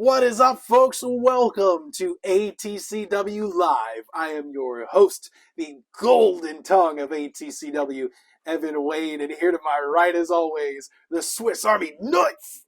What is up, folks? Welcome to ATCW Live. I am your host, the golden tongue of ATCW, Evan Wade, and here to my right, as always, the Swiss Army knife,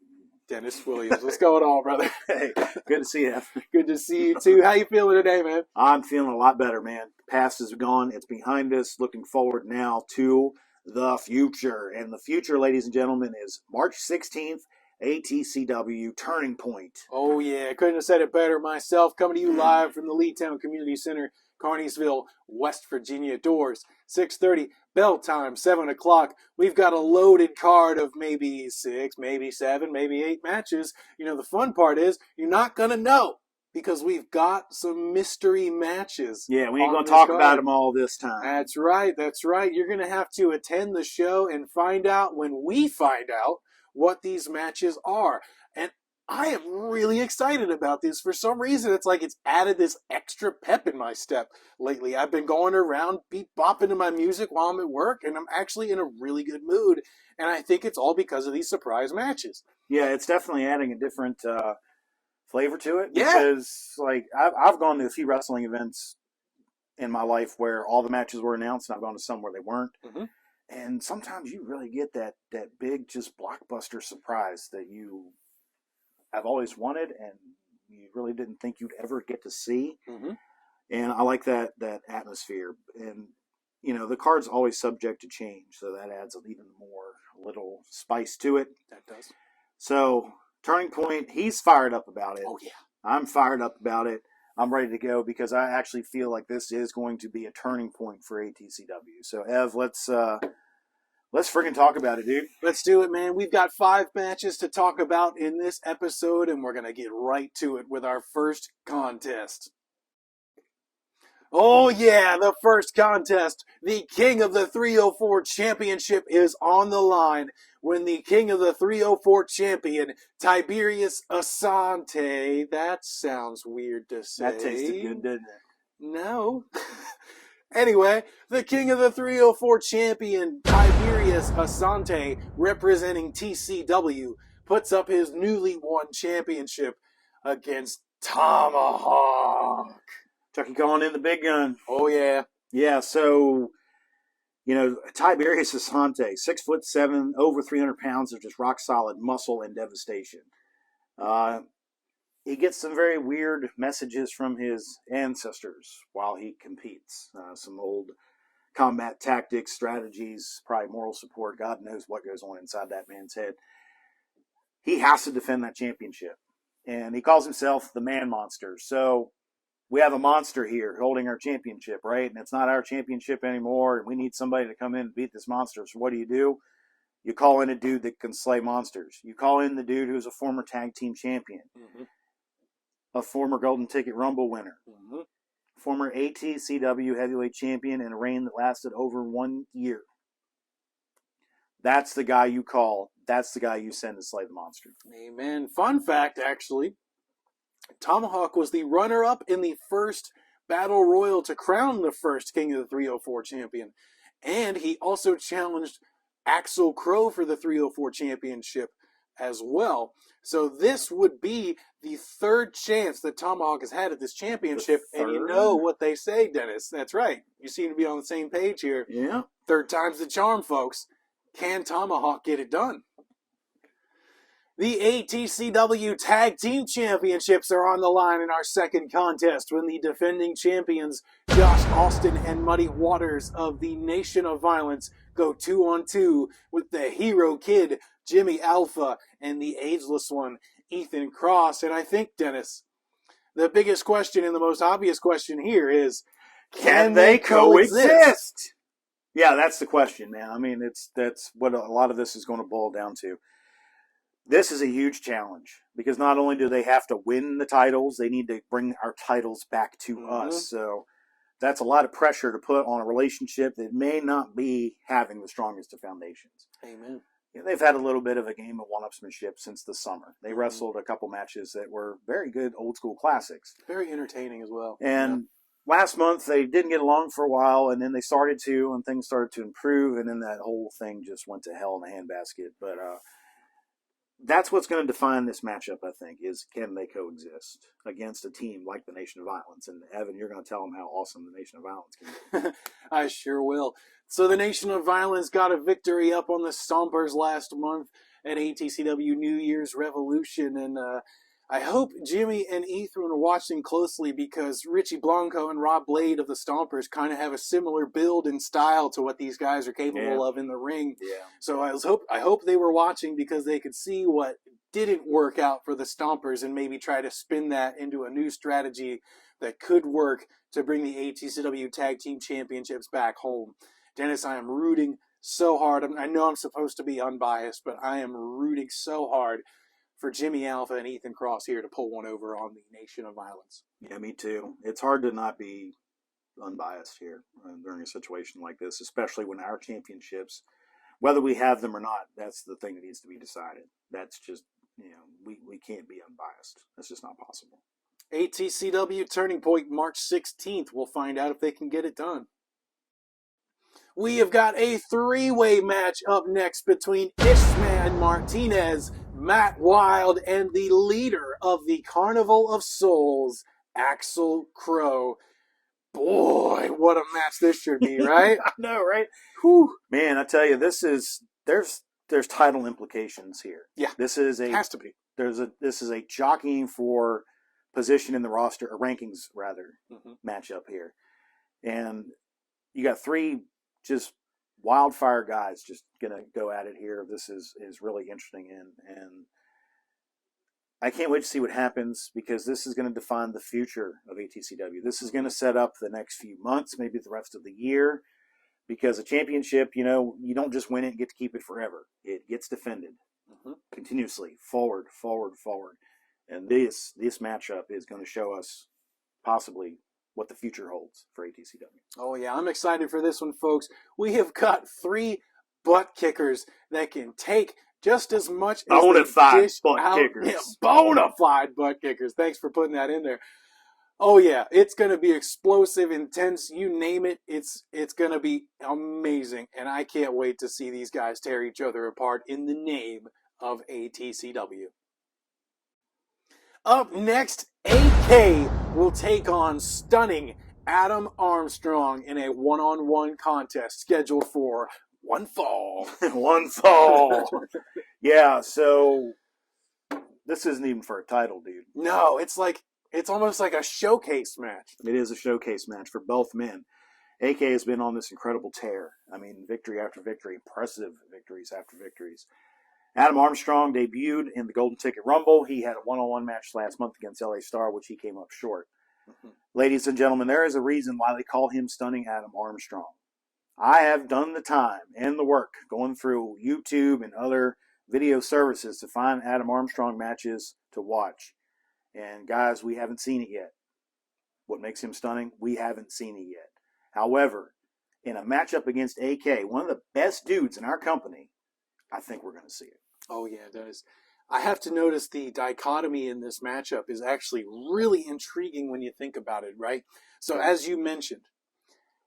Dennis Williams. What's going on, brother? Hey, good to see you. Good to see you, too. How you feeling today, man? I'm feeling a lot better, man. The past is gone. It's behind us. Looking forward now to the future. And the future, ladies and gentlemen, is March 16th, ATCW Turning Point. Oh, yeah. I couldn't have said it better myself. Coming to you live from the Leetown Community Center, Carneysville, West Virginia. Doors, 6:30. Bell time, 7 o'clock. We've got a loaded card of maybe 6, maybe 7, maybe 8 matches. You know, the fun part is you're not going to know because we've got some mystery matches. Yeah, we ain't going to talk about them all this time. That's right. That's right. You're going to have to attend the show and find out when we find out what these matches are. And I am really excited about this. For some reason, it's like it's added this extra pep in my step lately. I've been going around bopping to my music while I'm at work, and I'm actually in a really good mood. And I think it's all because of these surprise matches. Yeah, it's definitely adding a different flavor to it. Yeah. Because, like, I've gone to a few wrestling events in my life where all the matches were announced, and I've gone to some where they weren't. Mm-hmm. And sometimes you really get that big, just blockbuster surprise that you have always wanted and you really didn't think you'd ever get to see. Mm-hmm. And I like that atmosphere. And, you know, the card's always subject to change, so that adds even more little spice to it. That does. So, Turning Point, he's fired up about it. Oh, yeah. I'm fired up about it. I'm ready to go because I actually feel like this is going to be a turning point for ATCW. So, Ev, let's freaking talk about it, dude. Let's do it, man. We've got 5 matches to talk about in this episode, and we're going to get right to it with our first contest. Oh, yeah, the first contest. The King of the 304 Championship is on the line when the King of the 304 Champion, Tiberius Asante, that sounds weird to say. That tasted good, didn't it? No. Anyway, the King of the 304 Champion, Tiberius Asante, representing TCW, puts up his newly won championship against Tomahawk. Chucky calling in the big gun. Oh, yeah. Yeah, so, you know, Tiberius Asante, 6'7", over 300 pounds of just rock solid muscle and devastation. He gets some very weird messages from his ancestors while he competes. Some old combat tactics, strategies, probably moral support. God knows what goes on inside that man's head. He has to defend that championship. And he calls himself the Man Monster. So we have a monster here holding our championship, right? And it's not our championship anymore. And we need somebody to come in and beat this monster. So what do? You call in a dude that can slay monsters. You call in the dude who's a former tag team champion. Mm-hmm. A former Golden Ticket Rumble winner, mm-hmm. Former ATCW heavyweight champion in a reign that lasted over 1 year. That's the guy you call. That's the guy you send to slay the monster. Amen. Fun fact, actually, Tomahawk was the runner-up in the first Battle Royal to crown the first King of the 304 champion. And he also challenged Axel Crow for the 304 championship as well. So this would be the third chance that Tomahawk has had at this championship. And you know what they say, Dennis. That's right. You seem to be on the same page here. Yeah. Third time's the charm, folks. Can Tomahawk get it done? The ATCW Tag Team Championships are on the line in our second contest when the defending champions Josh Austin and Muddy Waters of the Nation of Violence go 2-on-2 with the Hero Kid, Jimmy Alpha, and the ageless one, Ethan Cross. And I think, Dennis, the biggest question and the most obvious question here is, can they coexist? Yeah, that's the question, man. I mean, that's what a lot of this is going to boil down to. This is a huge challenge because not only do they have to win the titles, they need to bring our titles back to mm-hmm. us. So that's a lot of pressure to put on a relationship that may not be having the strongest of foundations. Amen. Yeah, they've had a little bit of a game of one-upsmanship since the summer. They wrestled a couple matches that were very good old-school classics. Very entertaining as well. And last month, they didn't get along for a while, and then they started to, and things started to improve, and then that whole thing just went to hell in a handbasket. But that's what's going to define this matchup, I think, is can they coexist against a team like the Nation of Violence? And Evan, you're going to tell them how awesome the Nation of Violence can be. I sure will. So the Nation of Violence got a victory up on the Stompers last month at ATCW New Year's Revolution, and I hope Jimmy and Ethan are watching closely because Richie Blanco and Rob Blade of the Stompers kind of have a similar build and style to what these guys are capable of in the ring. Yeah. So I hope they were watching because they could see what didn't work out for the Stompers and maybe try to spin that into a new strategy that could work to bring the ATCW Tag Team Championships back home. Dennis, I am rooting so hard. I know I'm supposed to be unbiased, but I am rooting so hard for Jimmy Alpha and Ethan Cross here to pull one over on the Nation of Violence. Yeah, me too. It's hard to not be unbiased here during a situation like this, especially when our championships, whether we have them or not, that's the thing that needs to be decided. That's just, we can't be unbiased. That's just not possible. ATCW Turning Point March 16th. We'll find out if they can get it done. We have got a three-way match up next between Ishman Martinez, Matt Wild, and the leader of the Carnival of Souls, Axel Crow. Boy, what a match this should be, right? I know, right? Whew. Man, I tell you, there's title implications here. Yeah, this is has to be. This is a jockeying for position in the roster, or rankings rather, matchup here, and you got three just wildfire guys just gonna go at it here. This is really interesting, and I can't wait to see what happens because this is going to define the future of ATCW. This is going to set up the next few months, maybe the rest of the year, because a championship, you don't just win it and get to keep it forever. It gets defended continuously, forward. And this matchup is going to show us possibly what the future holds for ATCW. Oh, yeah, I'm excited for this one, folks. We have got three butt kickers that can take just as much as bonafide butt kickers. Yeah, bonafide butt kickers. Thanks for putting that in there. Oh, yeah, it's going to be explosive, intense, you name it. It's going to be amazing, and I can't wait to see these guys tear each other apart in the name of ATCW. Up next, AK will take on stunning Adam Armstrong in a one-on-one contest scheduled for one fall. One fall. Yeah, so this isn't even for a title, dude. No, it's almost like a showcase match. It is a showcase match for both men. AK has been on this incredible tear. I mean, victory after victory, impressive victories after victories. Adam Armstrong debuted in the Golden Ticket Rumble. He had a one-on-one match last month against LA Star, which he came up short. Ladies and gentlemen, there is a reason why they call him Stunning Adam Armstrong. I have done the time and the work going through YouTube and other video services to find Adam Armstrong matches to watch. And guys, we haven't seen it yet. What makes him stunning? We haven't seen it yet. However, in a matchup against AK, one of the best dudes in our company, I think we're going to see it. Oh, yeah, it does. I have to notice the dichotomy in this matchup is actually really intriguing when you think about it, right? So as you mentioned,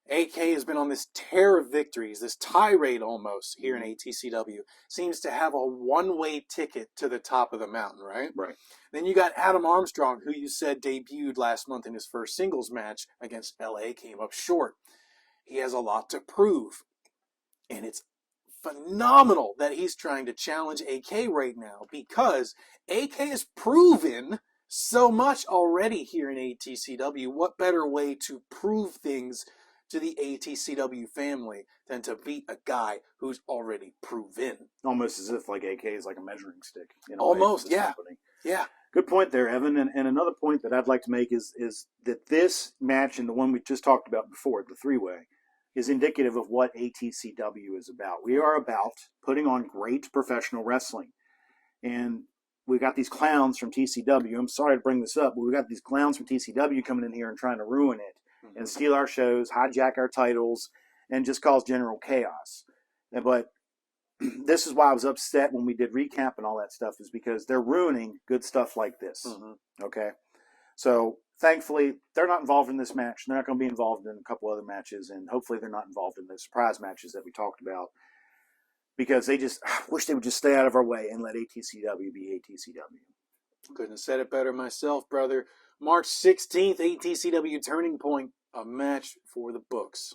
AK has been on this tear of victories, this tirade almost here in ATCW. Seems to have a one-way ticket to the top of the mountain, right? Right. Then you got Adam Armstrong, who you said debuted last month in his first singles match against LA, came up short. He has a lot to prove. And it's phenomenal that he's trying to challenge AK right now because AK has proven so much already here in ATCW. What better way to prove things to the ATCW family than to beat a guy who's already proven? Almost as if like AK is like a measuring stick. Almost, yeah. Company. Yeah. Good point there, Evan. And another point that I'd like to make is that this match and the one we just talked about before, the three-way, is indicative of what ATCW is about. We are about putting on great professional wrestling. And we got these clowns from TCW. I'm sorry to bring this up, but we got these clowns from TCW coming in here and trying to ruin it and steal our shows, hijack our titles, and just cause general chaos. But this is why I was upset when we did recap and all that stuff, is because they're ruining good stuff like this. Okay? So thankfully, they're not involved in this match. They're not going to be involved in a couple other matches, and hopefully they're not involved in the surprise matches that we talked about. because they just wish they would just stay out of our way and let ATCW be ATCW. Couldn't have said it better myself, brother. March 16th, ATCW Turning Point, a match for the books.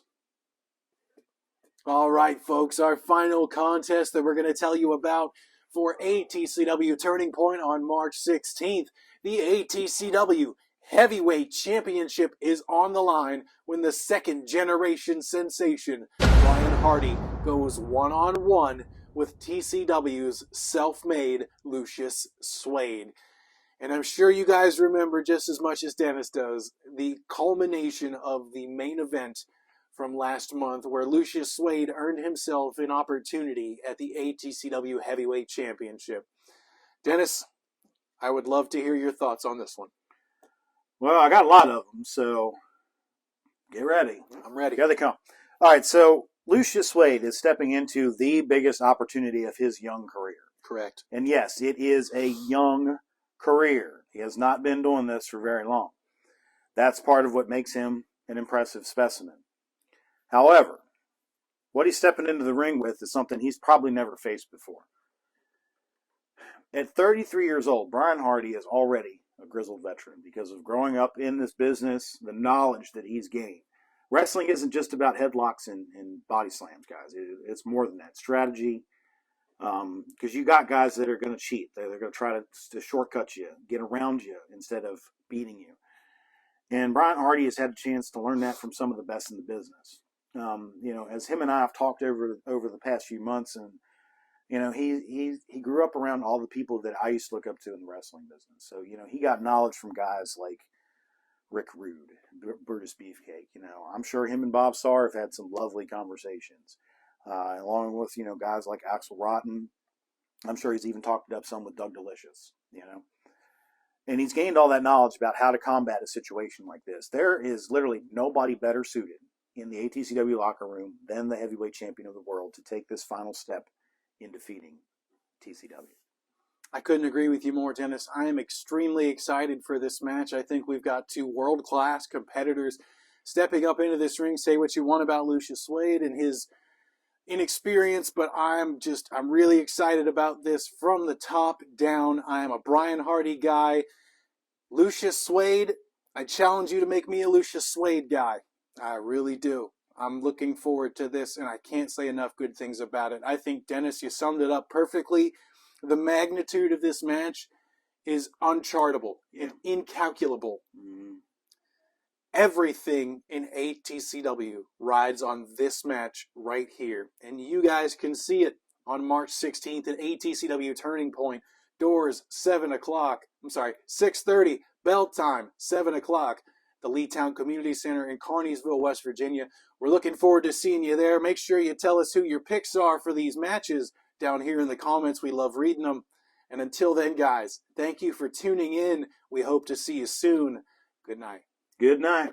All right, folks, our final contest that we're going to tell you about for ATCW Turning Point on March 16th. The ATCW Heavyweight Championship is on the line when the second generation sensation, Brian Hardy, goes one-on-one with TCW's self-made Lucius Suede. And I'm sure you guys remember just as much as Dennis does the culmination of the main event from last month where Lucius Suede earned himself an opportunity at the ATCW Heavyweight Championship. Dennis, I would love to hear your thoughts on this one. Well, I got a lot of them, so get ready. I'm ready. Here they come. All right, so Lucius Suede is stepping into the biggest opportunity of his young career. Correct. And yes, it is a young career. He has not been doing this for very long. That's part of what makes him an impressive specimen. However, what he's stepping into the ring with is something he's probably never faced before. At 33 years old, Brian Hardy is already a grizzled veteran because of growing up in this business, the knowledge that he's gained. Wrestling isn't just about headlocks and body slams, guys. It's more than that. Strategy, because you got guys that are going to cheat. They're going to try to shortcut you, get around you instead of beating you. And Brian Hardy has had a chance to learn that from some of the best in the business. As him and I have talked over the past few months, and he grew up around all the people that I used to look up to in the wrestling business. So he got knowledge from guys like Rick Rude, Brutus Beefcake. I'm sure him and Bob Starr have had some lovely conversations, along with guys like Axel Rotten. I'm sure he's even talked it up some with Doug Delicious. And he's gained all that knowledge about how to combat a situation like this. There is literally nobody better suited in the ATCW locker room than the heavyweight champion of the world to take this final step in defeating TCW. I couldn't agree with you more, Dennis. I am extremely excited for this match. I think we've got two world-class competitors stepping up into this ring. Say what you want about Lucius Suede and his inexperience, but I'm really excited about this from the top down. I am a Brian Hardy guy. Lucius Suede, I challenge you to make me a Lucius Suede guy. I really do. I'm looking forward to this, and I can't say enough good things about it. I think, Dennis, you summed it up perfectly. The magnitude of this match is unchartable and incalculable. Mm-hmm. Everything in ATCW rides on this match right here. And you guys can see it on March 16th at ATCW Turning Point. Doors, 6:30. Bell time, 7 o'clock. The Leetown Community Center in Carneysville, West Virginia. We're looking forward to seeing you there. Make sure you tell us who your picks are for these matches down here in the comments. We love reading them. And until then, guys, thank you for tuning in. We hope to see you soon. Good night. Good night.